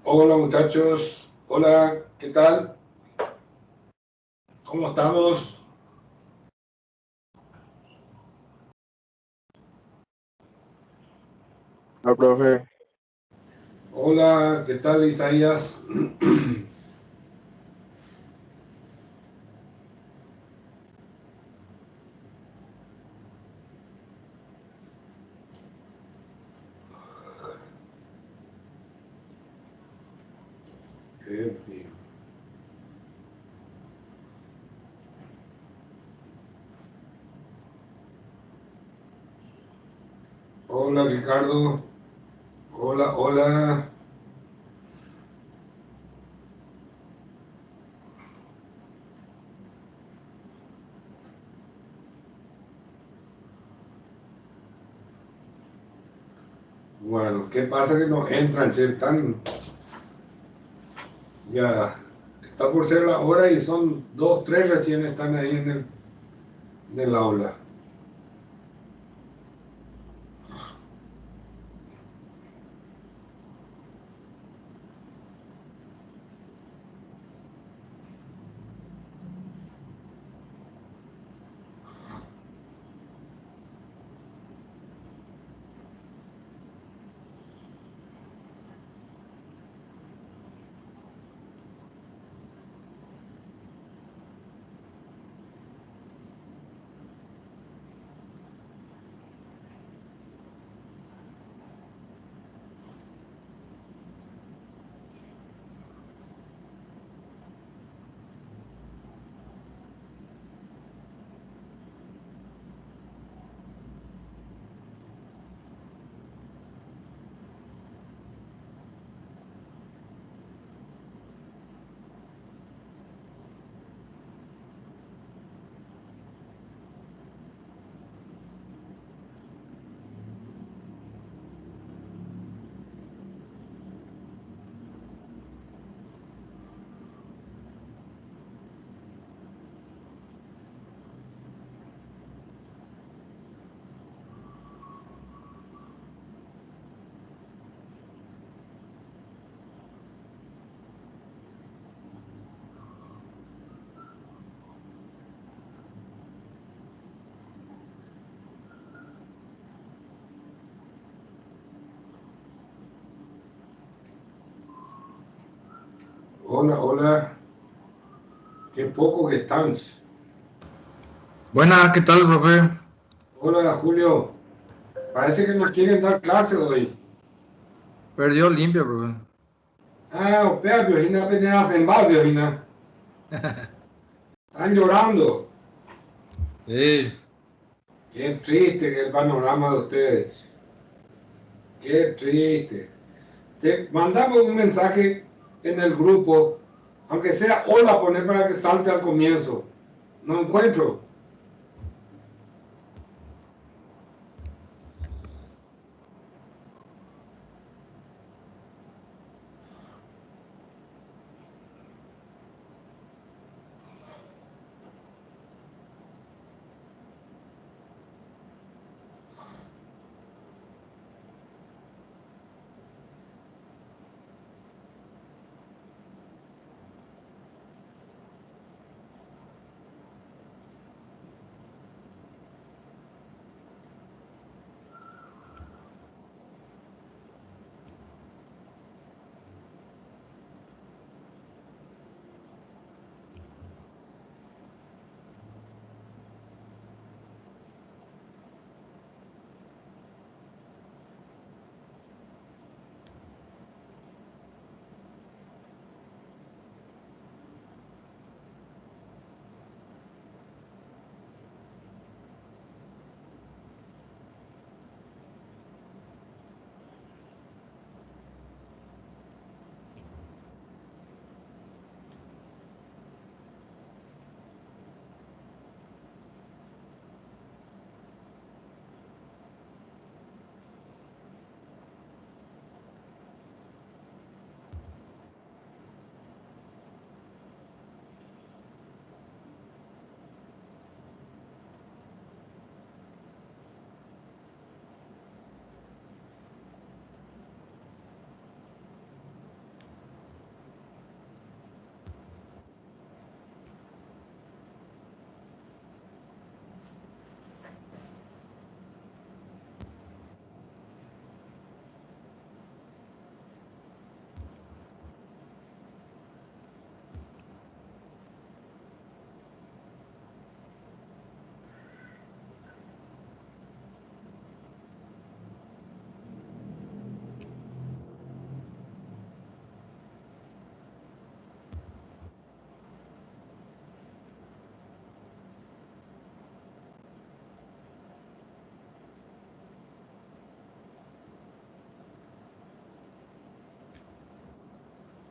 Hola muchachos, hola, ¿qué tal? ¿Cómo estamos? Hola, profe. Hola, ¿qué tal Isaías? En fin. Hola Ricardo, hola, hola. Bueno, ¿qué pasa que no entran, che? Están, ya, está por ser la hora y son 2, 3 recién están ahí en el aula. Hola, hola. Qué poco que están. Buenas, ¿qué tal, profe? Hola Julio, parece que nos quieren dar clase hoy. Perdió limpio, profe. Ah, opea, Biojina, apenas en bar, Biojina. Están llorando. Sí, Qué triste que el panorama de ustedes. Qué triste. Te mandamos un mensaje en el grupo, aunque sea hola, poner para que salte al comienzo. No encuentro.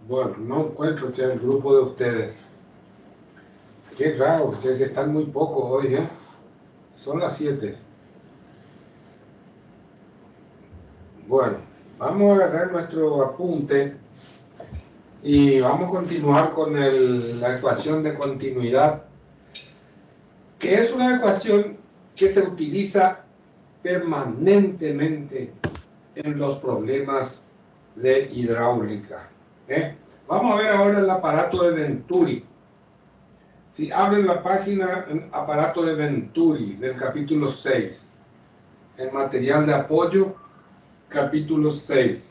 Bueno, no encuentro ya el grupo de ustedes. Qué raro, ustedes que están muy pocos hoy, ¿eh? Son las 7. Bueno, vamos a agarrar nuestro apunte y vamos a continuar con la ecuación de continuidad, que es una ecuación que se utiliza permanentemente en los problemas de hidráulica. Vamos a ver ahora el aparato de Venturi. Si abren la página aparato de Venturi del capítulo 6, el material de apoyo, capítulo 6.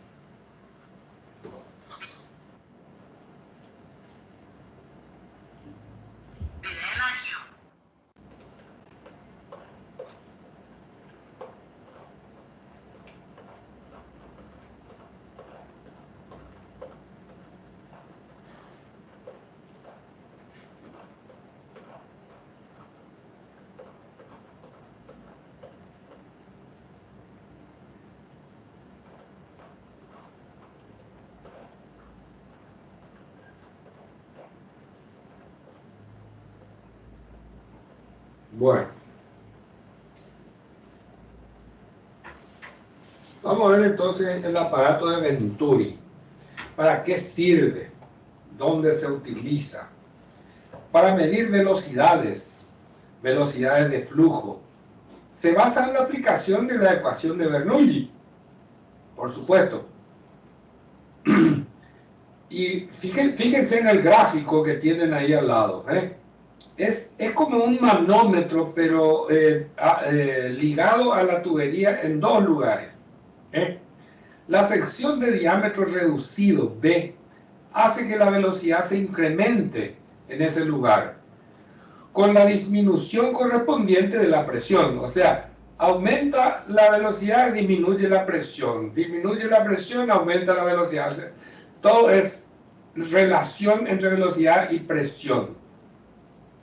Bueno, vamos a ver entonces el aparato de Venturi. ¿Para qué sirve? ¿Dónde se utiliza? Para medir velocidades, velocidades de flujo. Se basa en la aplicación de la ecuación de Bernoulli, por supuesto. Y fíjense en el gráfico que tienen ahí al lado. Es como un manómetro, pero ligado a la tubería en dos lugares. La sección de diámetro reducido, B, hace que la velocidad se incremente en ese lugar, con la disminución correspondiente de la presión. O sea, aumenta la velocidad, disminuye la presión. Disminuye la presión, aumenta la velocidad. Todo es relación entre velocidad y presión.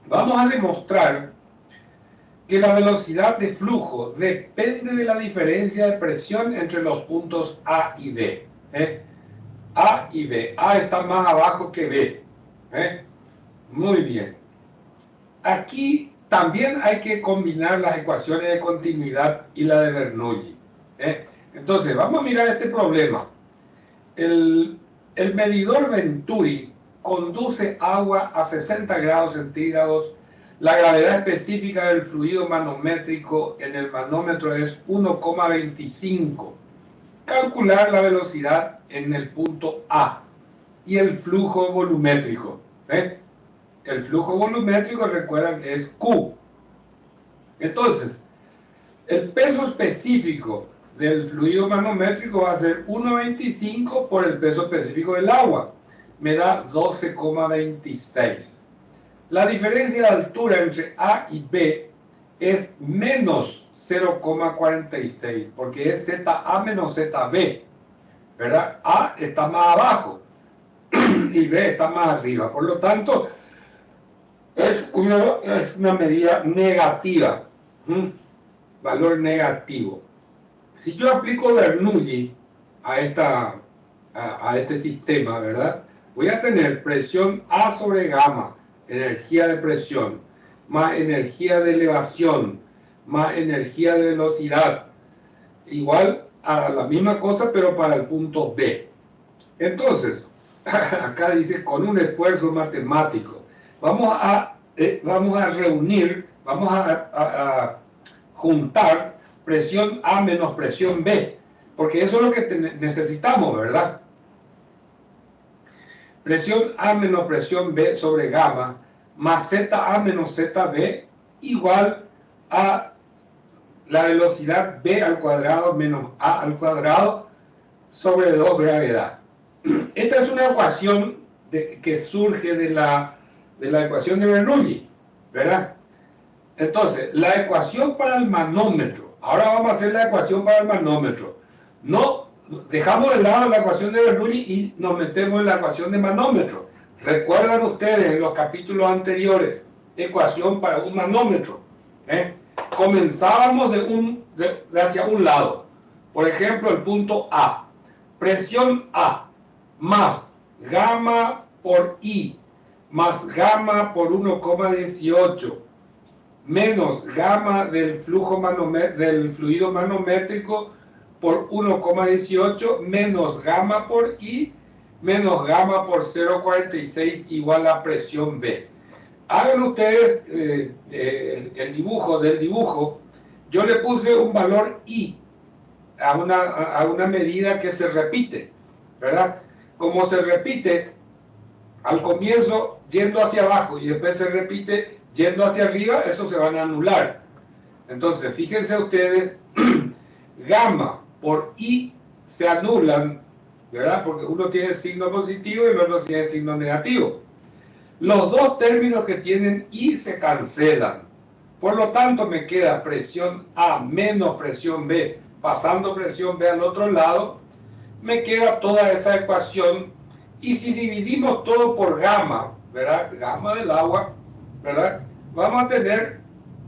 Vamos a demostrar que la velocidad de flujo depende de la diferencia de presión entre los puntos A y B. A y B. A está más abajo que B. Muy bien. Aquí también hay que combinar las ecuaciones de continuidad y la de Bernoulli. Entonces, vamos a mirar este problema. El medidor Venturi conduce agua a 60 grados centígrados. La gravedad específica del fluido manométrico en el manómetro es 1,25. Calcular la velocidad en el punto A y el flujo volumétrico. El flujo volumétrico, recuerdan que es Q. Entonces, el peso específico del fluido manométrico va a ser 1,25 por el peso específico del agua. Me da 12,26. La diferencia de altura entre A y B es menos 0,46, porque es ZA menos ZB, ¿verdad? A está más abajo y B está más arriba. Por lo tanto, es una medida negativa, valor negativo. Si yo aplico Bernoulli a este sistema, ¿verdad? Voy a tener presión A sobre gamma, energía de presión, más energía de elevación, más energía de velocidad, igual a la misma cosa, pero para el punto B. Entonces, acá dice con un esfuerzo matemático. Vamos a reunir, vamos a juntar presión A menos presión B, porque eso es lo que necesitamos, ¿verdad? Presión A menos presión B sobre gamma más ZA menos ZB igual a la velocidad B al cuadrado menos A al cuadrado sobre 2 gravedad. Esta es una ecuación que surge de la ecuación de Bernoulli, ¿verdad? Entonces, la ecuación para el manómetro. Ahora vamos a hacer la ecuación para el manómetro. No dejamos de lado la ecuación de Bernoulli y nos metemos en la ecuación de manómetro. Recuerdan ustedes en los capítulos anteriores, ecuación para un manómetro. Comenzábamos de hacia un lado. Por ejemplo, el punto A. Presión A más gamma por I más gamma por 1,18 menos gamma del fluido manométrico por 1,18 menos gamma por I menos gamma por 0,46 igual a presión B. Hagan ustedes el dibujo del dibujo. Yo le puse un valor I a una medida que se repite, ¿verdad? Como se repite al comienzo yendo hacia abajo y después se repite yendo hacia arriba, eso se van a anular. Entonces, fíjense ustedes, gamma por I se anulan, ¿verdad? Porque uno tiene signo positivo y el otro tiene signo negativo. Los dos términos que tienen I se cancelan. Por lo tanto, me queda presión A menos presión B, pasando presión B al otro lado, me queda toda esa ecuación. Y si dividimos todo por gamma, ¿verdad? Gamma del agua, ¿verdad? Vamos a tener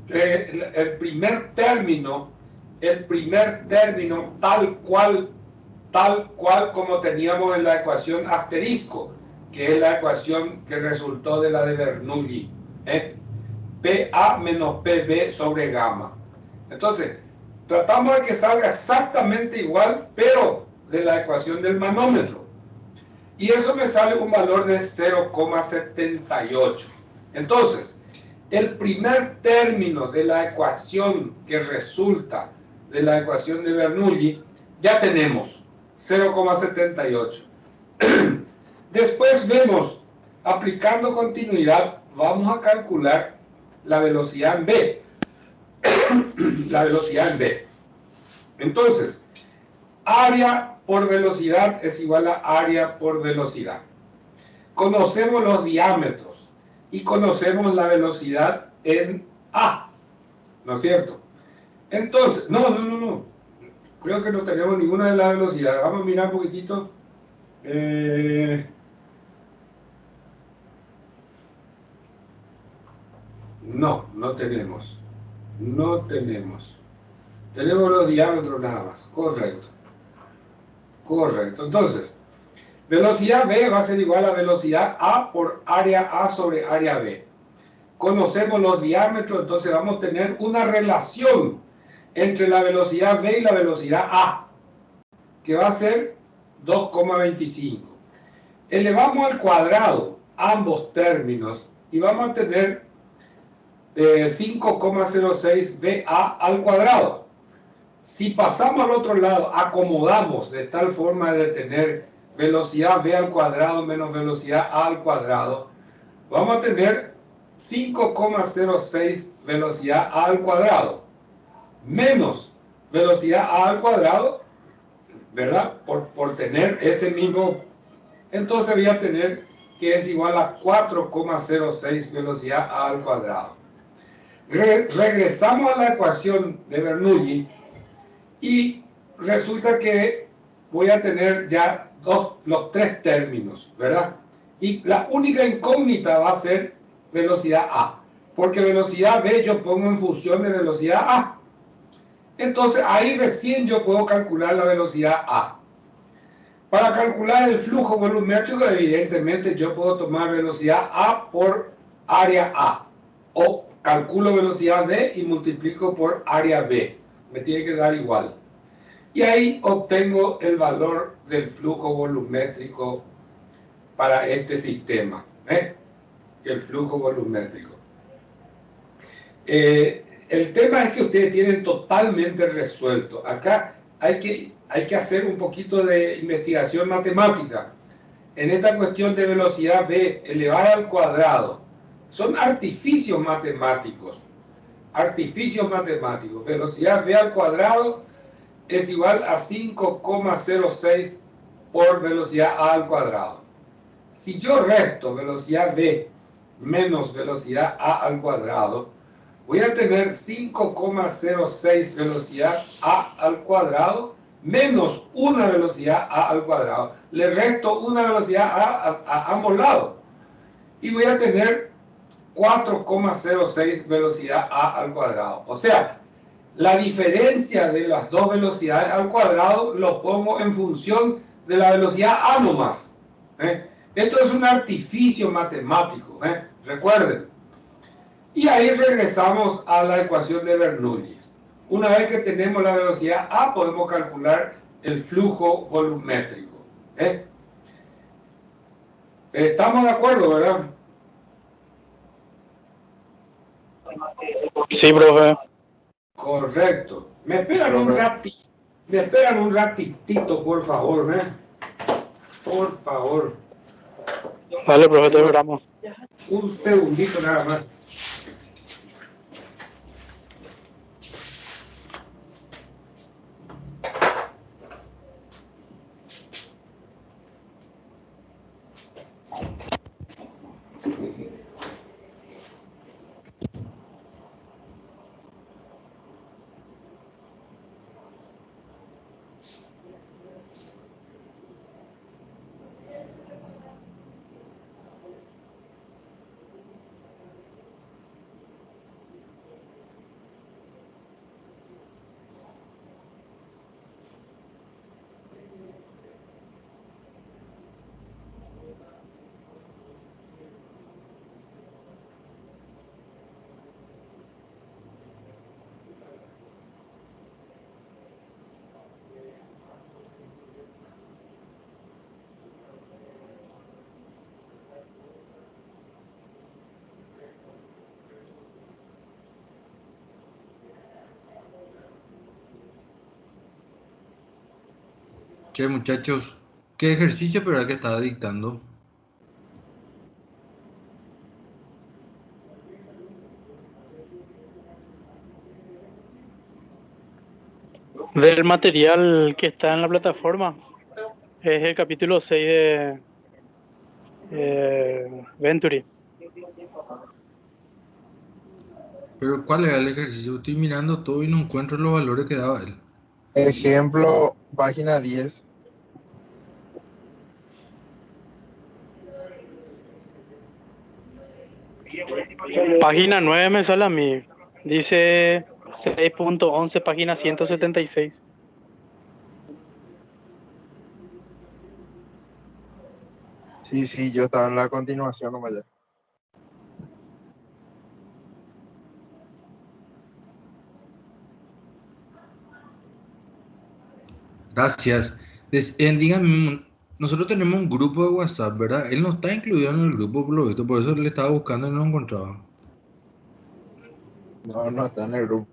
el primer término tal cual como teníamos en la ecuación asterisco, que es la ecuación que resultó de la de Bernoulli, PA menos PB sobre gamma. Entonces, tratamos de que salga exactamente igual, pero de la ecuación del manómetro. Y eso me sale un valor de 0,78. Entonces, el primer término de la ecuación que resulta de la ecuación de Bernoulli, ya tenemos 0,78. Después vemos, aplicando continuidad, vamos a calcular la velocidad en B. La velocidad en B. Entonces, área por velocidad es igual a área por velocidad. Conocemos los diámetros y conocemos la velocidad en A, ¿no es cierto? Entonces, no. Creo que no tenemos ninguna de las velocidades. Vamos a mirar un poquitito. No tenemos. No tenemos. Tenemos los diámetros nada más. Correcto. Correcto. Entonces, velocidad B va a ser igual a velocidad A por área A sobre área B. Conocemos los diámetros, entonces vamos a tener una relación entre la velocidad B y la velocidad A, que va a ser 2,25. Elevamos al cuadrado ambos términos y vamos a tener 5,06 BA al cuadrado. Si pasamos al otro lado, acomodamos de tal forma de tener velocidad V al cuadrado menos velocidad A al cuadrado, vamos a tener 5,06 velocidad A al cuadrado menos velocidad A al cuadrado, ¿verdad? Por tener ese mismo, entonces voy a tener que es igual a 4,06 velocidad A al cuadrado. Regresamos a la ecuación de Bernoulli y resulta que voy a tener ya los tres términos, ¿verdad? Y la única incógnita va a ser velocidad A, porque velocidad B yo pongo en función de velocidad A. Entonces ahí recién yo puedo calcular la velocidad A. Para calcular el flujo volumétrico, evidentemente yo puedo tomar velocidad A por área A, o calculo velocidad B y multiplico por área B. Me tiene que dar igual. Y ahí obtengo el valor del flujo volumétrico para este sistema. El flujo volumétrico. El tema es que ustedes tienen totalmente resuelto. Acá hay que hacer un poquito de investigación matemática. En esta cuestión de velocidad B elevada al cuadrado, son artificios matemáticos. Artificios matemáticos. Velocidad B al cuadrado es igual a 5,06 por velocidad A al cuadrado. Si yo resto velocidad B menos velocidad A al cuadrado, voy a tener 5,06 velocidad A al cuadrado menos una velocidad A al cuadrado. Le resto una velocidad a ambos lados. Y voy a tener 4,06 velocidad A al cuadrado. O sea, la diferencia de las dos velocidades al cuadrado lo pongo en función de la velocidad A nomás. Esto es un artificio matemático, ¿eh? Recuerden. Y ahí regresamos a la ecuación de Bernoulli. Una vez que tenemos la velocidad A, podemos calcular el flujo volumétrico. ¿Eh? Estamos de acuerdo, ¿verdad? Sí, profe. Correcto. Me esperan un ratitito, por favor, ¿eh? Por favor. Vale, profe, te esperamos. Un segundito nada más. Che, muchachos, ¿qué ejercicio pero que estaba dictando? Del material que está en la plataforma, es el capítulo 6 de Venturi. Pero ¿cuál era el ejercicio? Estoy mirando todo y no encuentro los valores que daba él. Ejemplo, página 10. Página 9 me sale a mí. Dice 6.11, página 176. Sí, yo estaba en la continuación, nomás ya. Gracias. Díganme, nosotros tenemos un grupo de WhatsApp, ¿verdad? Él no está incluido en el grupo, por lo visto, por eso le estaba buscando y no lo encontraba. No está en el grupo.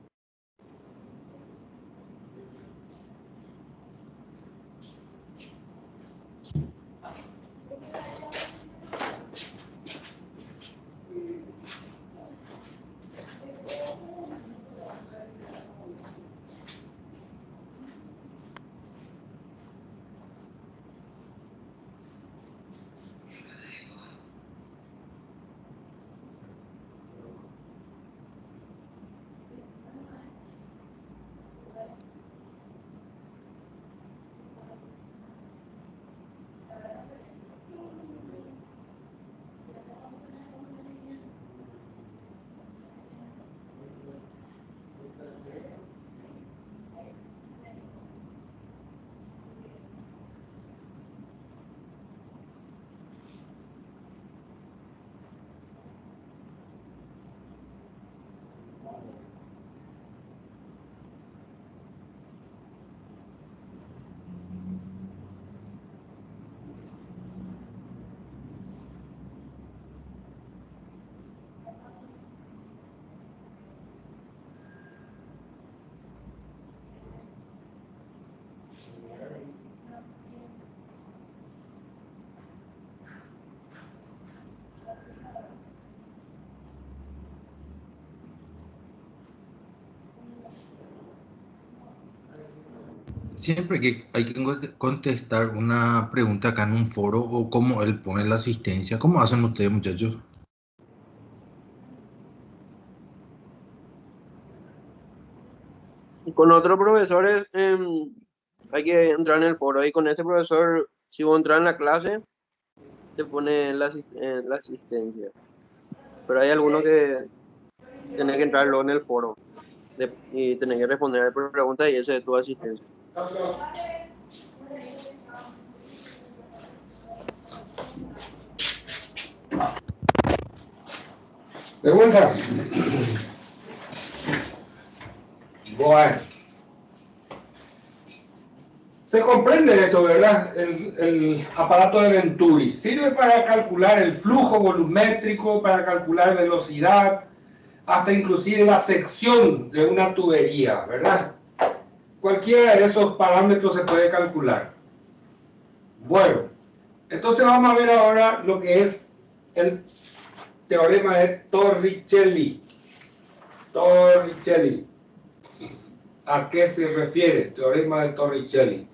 Siempre que hay que contestar una pregunta acá en un foro o como él pone la asistencia, ¿cómo hacen ustedes, muchachos? Con otro profesor hay que entrar en el foro y con este profesor, si vos entras en la clase, te pone la asistencia. Pero hay algunos que tenés que entrar luego en el foro y tenés que responder preguntas y esa es tu asistencia. De vuelta. Bueno. Se comprende esto, ¿verdad? El aparato de Venturi. Sirve para calcular el flujo volumétrico, para calcular velocidad, hasta inclusive la sección de una tubería, ¿verdad? Cualquiera de esos parámetros se puede calcular. Bueno, entonces vamos a ver ahora lo que es el teorema de Torricelli. Torricelli. ¿A qué se refiere? Teorema de Torricelli.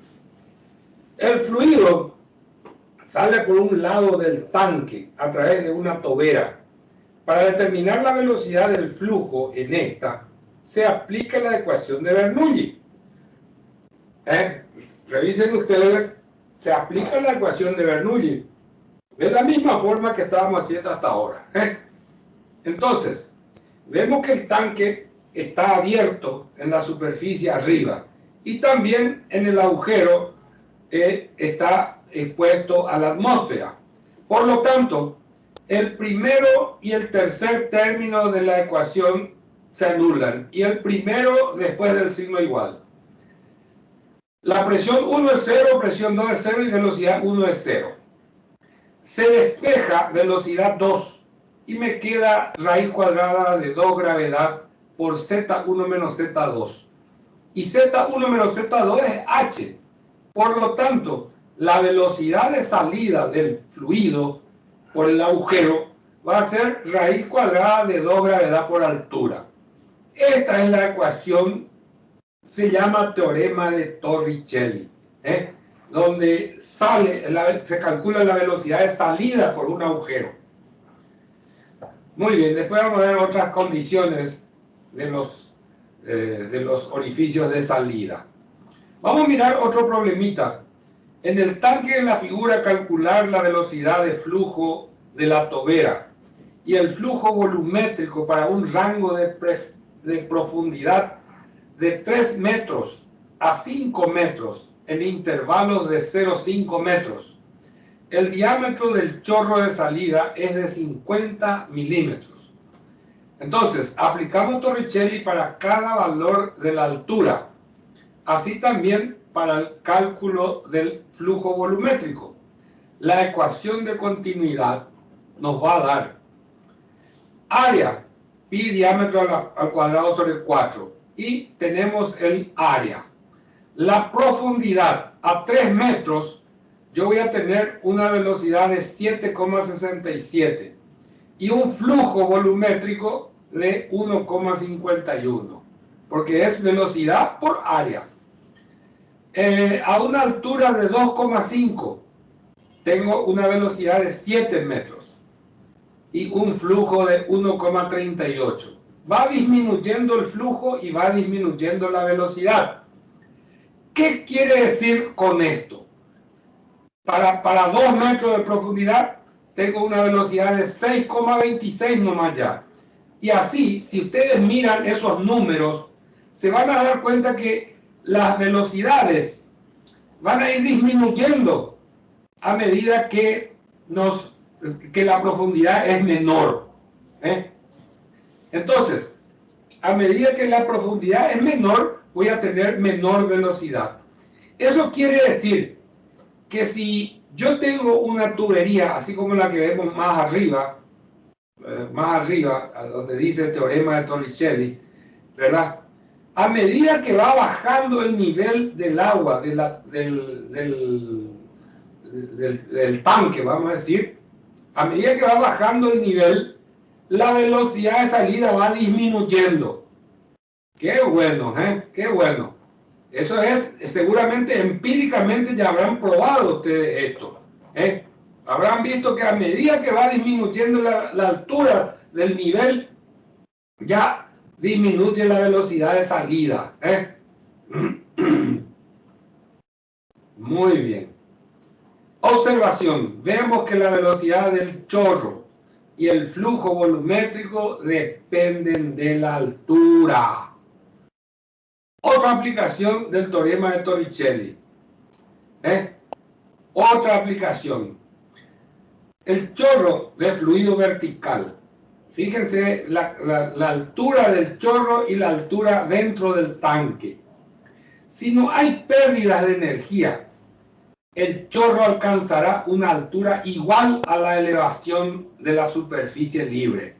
El fluido sale por un lado del tanque a través de una tobera. Para determinar la velocidad del flujo en esta, se aplica la ecuación de Bernoulli. Revisen ustedes, se aplica la ecuación de Bernoulli. De la misma forma que estábamos haciendo hasta ahora. Entonces, vemos que el tanque está abierto en la superficie arriba y también en el agujero está expuesto a la atmósfera. Por lo tanto, el primero y el tercer término de la ecuación se anulan y el primero después del signo igual. La presión 1 es 0, presión 2 es 0 y velocidad 1 es 0. Se despeja velocidad 2 y me queda raíz cuadrada de 2 gravedad por Z1 menos Z2. Y Z1 menos Z2 es H. Por lo tanto, la velocidad de salida del fluido por el agujero va a ser raíz cuadrada de 2 gravedad por altura. Esta es la ecuación, se llama teorema de Torricelli, donde se calcula la velocidad de salida por un agujero. Muy bien, después vamos a ver otras condiciones de los orificios de salida. Vamos a mirar otro problemita. En el tanque de la figura calcular la velocidad de flujo de la tobera y el flujo volumétrico para un rango de profundidad de 3 metros a 5 metros en intervalos de 0,5 metros. El diámetro del chorro de salida es de 50 milímetros. Entonces, aplicamos Torricelli para cada valor de la altura, así también para el cálculo del flujo volumétrico. La ecuación de continuidad nos va a dar área, pi diámetro al cuadrado sobre 4, y tenemos el área. La profundidad a 3 metros, yo voy a tener una velocidad de 7,67 y un flujo volumétrico de 1,51, porque es velocidad por área. A una altura de 2,5 tengo una velocidad de 7 metros y un flujo de 1,38. Va disminuyendo el flujo y va disminuyendo la velocidad. ¿Qué quiere decir con esto? Para 2 metros de profundidad tengo una velocidad de 6,26 nomás ya. Y así, si ustedes miran esos números, se van a dar cuenta que las velocidades van a ir disminuyendo a medida que la profundidad es menor. Entonces, a medida que la profundidad es menor, voy a tener menor velocidad. Eso quiere decir que si yo tengo una tubería, así como la que vemos más arriba, donde dice el teorema de Torricelli, ¿verdad? A medida que va bajando el nivel del agua, del tanque, vamos a decir, a medida que va bajando el nivel, la velocidad de salida va disminuyendo. Qué bueno, qué bueno. Eso es, seguramente empíricamente ya habrán probado ustedes esto. Habrán visto que a medida que va disminuyendo la altura del nivel, ya disminuye la velocidad de salida. Muy bien. Observación. Vemos que la velocidad del chorro y el flujo volumétrico dependen de la altura. Otra aplicación del teorema de Torricelli. Otra aplicación. El chorro de fluido vertical Fíjense la altura del chorro y la altura dentro del tanque. Si no hay pérdidas de energía, el chorro alcanzará una altura igual a la elevación de la superficie libre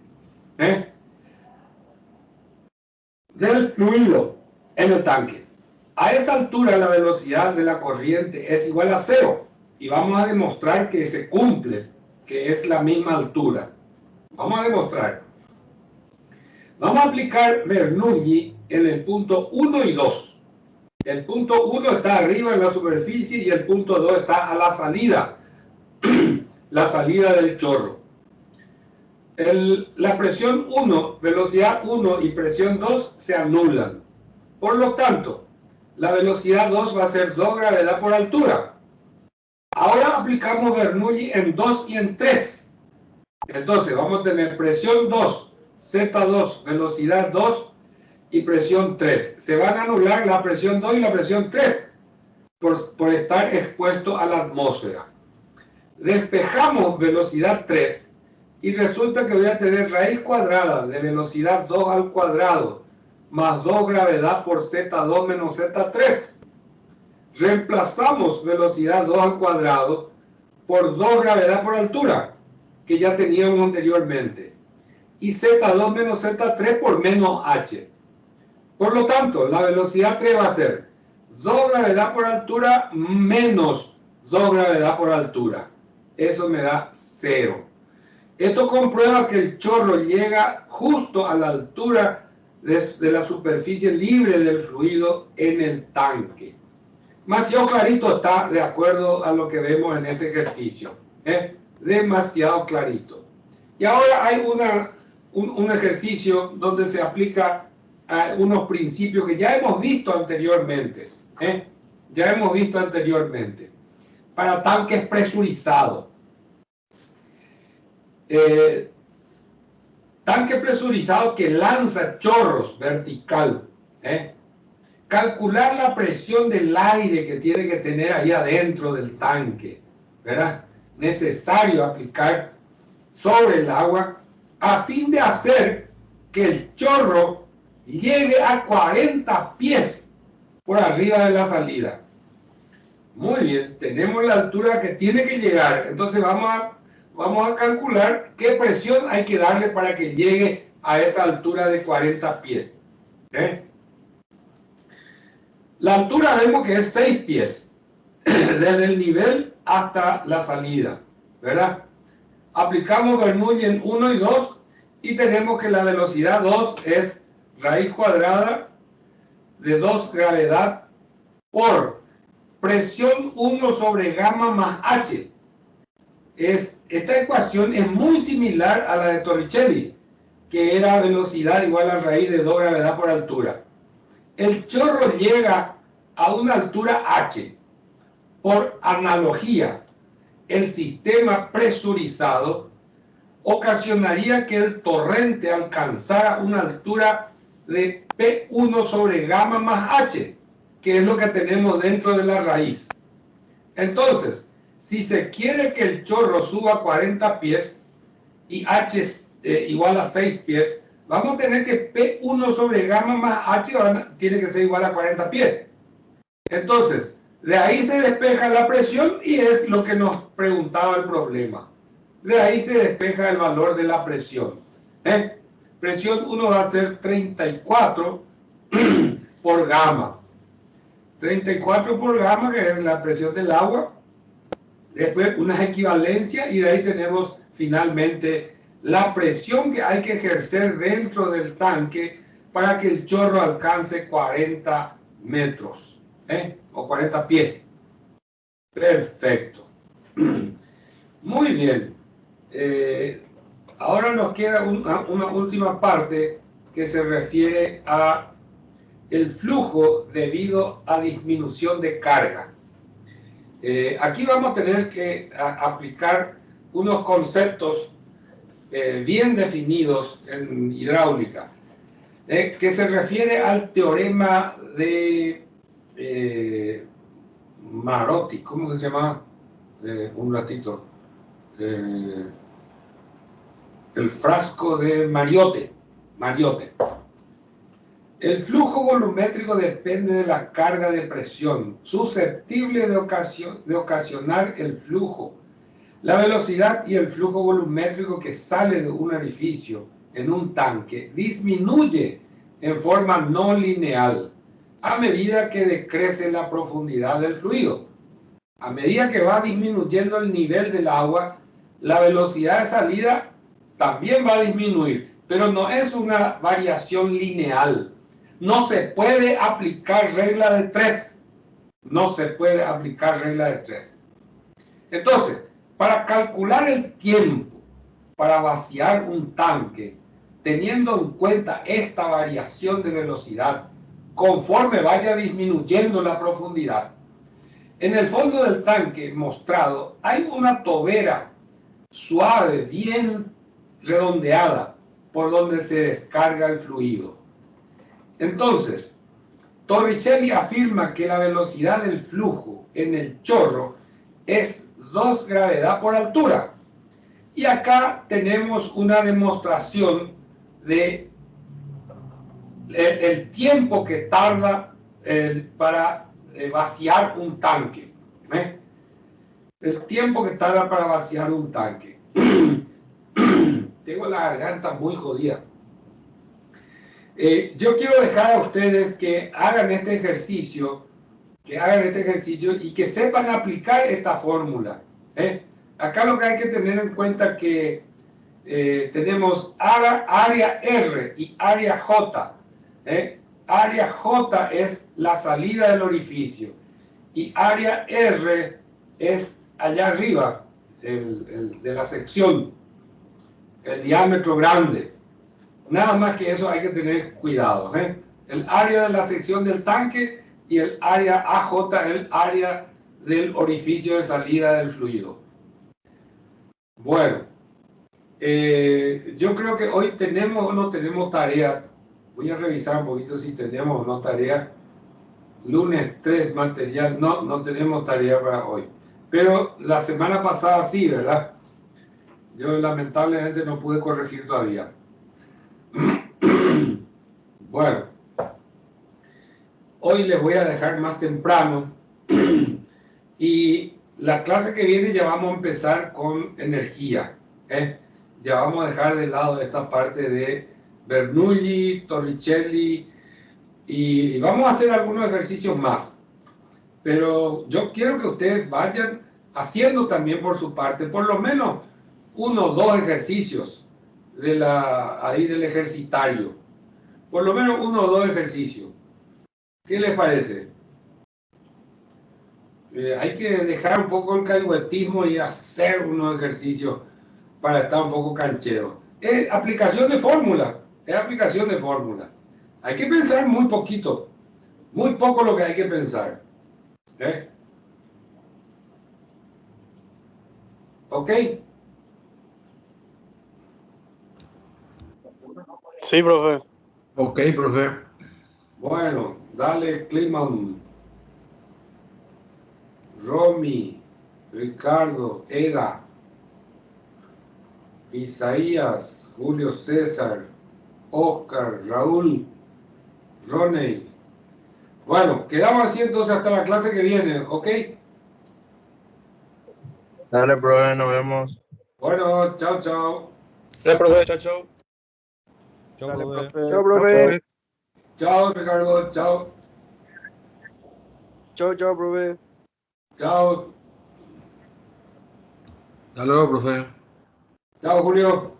del fluido en el tanque. A esa altura la velocidad de la corriente es igual a cero y vamos a demostrar que se cumple, que es la misma altura. Vamos a demostrar. Vamos a aplicar Bernoulli en el punto 1 y 2. El punto 1 está arriba en la superficie y el punto 2 está a la salida, la salida del chorro. La presión 1, velocidad 1 y presión 2 se anulan. Por lo tanto, la velocidad 2 va a ser 2 gravedad por altura. Ahora aplicamos Bernoulli en 2 y en 3. Entonces vamos a tener presión 2, Z2, velocidad 2 y presión 3. Se van a anular la presión 2 y la presión 3 por estar expuesto a la atmósfera. Despejamos velocidad 3 y resulta que voy a tener raíz cuadrada de velocidad 2 al cuadrado más 2 gravedad por Z2 menos Z3. Reemplazamos velocidad 2 al cuadrado por 2 gravedad por altura, que ya teníamos anteriormente, y Z2 menos Z3 por menos H. Por lo tanto, la velocidad 3 va a ser 2 gravedad por altura menos 2 gravedad por altura. Eso me da 0. Esto comprueba que el chorro llega justo a la altura de la superficie libre del fluido en el tanque. Demasiado clarito está, de acuerdo a lo que vemos en este ejercicio. Demasiado clarito. Y ahora hay un ejercicio donde se aplica unos principios que ya hemos visto anteriormente. Ya hemos visto anteriormente. Para tanques presurizados. Tanque presurizado que lanza chorros vertical. Calcular la presión del aire que tiene que tener ahí adentro del tanque, ¿verdad? Necesario aplicar sobre el agua a fin de hacer que el chorro llegue a 40 pies por arriba de la salida. Muy bien, tenemos la altura que tiene que llegar, entonces vamos a calcular qué presión hay que darle para que llegue a esa altura de 40 pies. La altura vemos que es 6 pies, desde el nivel hasta la salida, ¿verdad? Aplicamos Bernoulli en 1 y 2 y tenemos que la velocidad 2 es raíz cuadrada de 2 gravedad por presión 1 sobre gamma más H. Esta ecuación es muy similar a la de Torricelli, que era velocidad igual a raíz de 2 gravedad por altura. El chorro llega a una altura H. Por analogía, el sistema presurizado ocasionaría que el torrente alcanzara una altura de P1 sobre gamma más H, que es lo que tenemos dentro de la raíz. Entonces, si se quiere que el chorro suba 40 pies y H igual a 6 pies, vamos a tener que P1 sobre gamma más H tiene que ser igual a 40 pies. Entonces, de ahí se despeja la presión y es lo que nos preguntaba el problema. De ahí se despeja el valor de la presión. Presión 1 va a ser 34 por gamma. 34 por gamma, que es la presión del agua. Después unas equivalencias y de ahí tenemos finalmente la presión que hay que ejercer dentro del tanque para que el chorro alcance 40 metros, o 40 pies. Perfecto. Muy bien. Ahora nos queda una última parte que se refiere a el flujo debido a disminución de carga. Aquí vamos a tener que aplicar unos conceptos bien definidos en hidráulica, que se refiere al teorema de Marotti. ¿Cómo se llama? Un ratito. el frasco de Mariotte. El flujo volumétrico depende de la carga de presión, susceptible de ocasionar el flujo. La velocidad y el flujo volumétrico que sale de un orificio en un tanque disminuye en forma no lineal a medida que decrece la profundidad del fluido. A medida que va disminuyendo el nivel del agua, la velocidad de salida también va a disminuir, pero no es una variación lineal. No se puede aplicar regla de 3. No se puede aplicar regla de 3. Entonces, para calcular el tiempo para vaciar un tanque, teniendo en cuenta esta variación de velocidad, conforme vaya disminuyendo la profundidad, en el fondo del tanque mostrado hay una tobera suave, bien redondeada, por donde se descarga el fluido. Entonces, Torricelli afirma que la velocidad del flujo en el chorro es 2 gravedad por altura. Y acá tenemos una demostración de el tiempo que tarda para vaciar un tanque. El tiempo que tarda para vaciar un tanque. Tengo la garganta muy jodida. Yo quiero dejar a ustedes que hagan este ejercicio, y que sepan aplicar esta fórmula. Acá lo que hay que tener en cuenta es que tenemos área R y área J. Área J es la salida del orificio y área R es allá arriba de la sección, el diámetro grande. Nada más que eso hay que tener cuidado. El área de la sección del tanque y el área AJ, el área del orificio de salida del fluido. Bueno, yo creo que hoy tenemos o no tenemos tarea. Voy a revisar un poquito si tenemos o no tarea. Lunes 3, material. No tenemos tarea para hoy. Pero la semana pasada sí, ¿verdad? Yo lamentablemente no pude corregir todavía. Bueno, hoy les voy a dejar más temprano y la clase que viene ya vamos a empezar con energía. Ya vamos a dejar de lado esta parte de Bernoulli, Torricelli y vamos a hacer algunos ejercicios más. Pero yo quiero que ustedes vayan haciendo también por su parte, por lo menos 1 o 2 ejercicios ahí del ejercitario. Por lo menos 1 o 2 ejercicios. ¿Qué les parece? Hay que dejar un poco el caigüetismo y hacer unos ejercicios para estar un poco canchero. Es aplicación de fórmula. Es aplicación de fórmula. Hay que pensar muy poquito. Muy poco lo que hay que pensar. ¿Ok? Sí, profe. Ok, profe. Bueno, dale, Kliman, Romy, Ricardo, Eda, Isaías, Julio César, Oscar, Raúl, Roney. Bueno, quedamos así entonces hasta la clase que viene, ¿ok? Dale, profe, nos vemos. Bueno, chao, chao. Dale, profe, chao, chao. Chau, Dale, profe. profe. Chao, profe. Chao, Ricardo, chao. Chao, profe. Chao. Hasta luego, profe. Chao, Julio.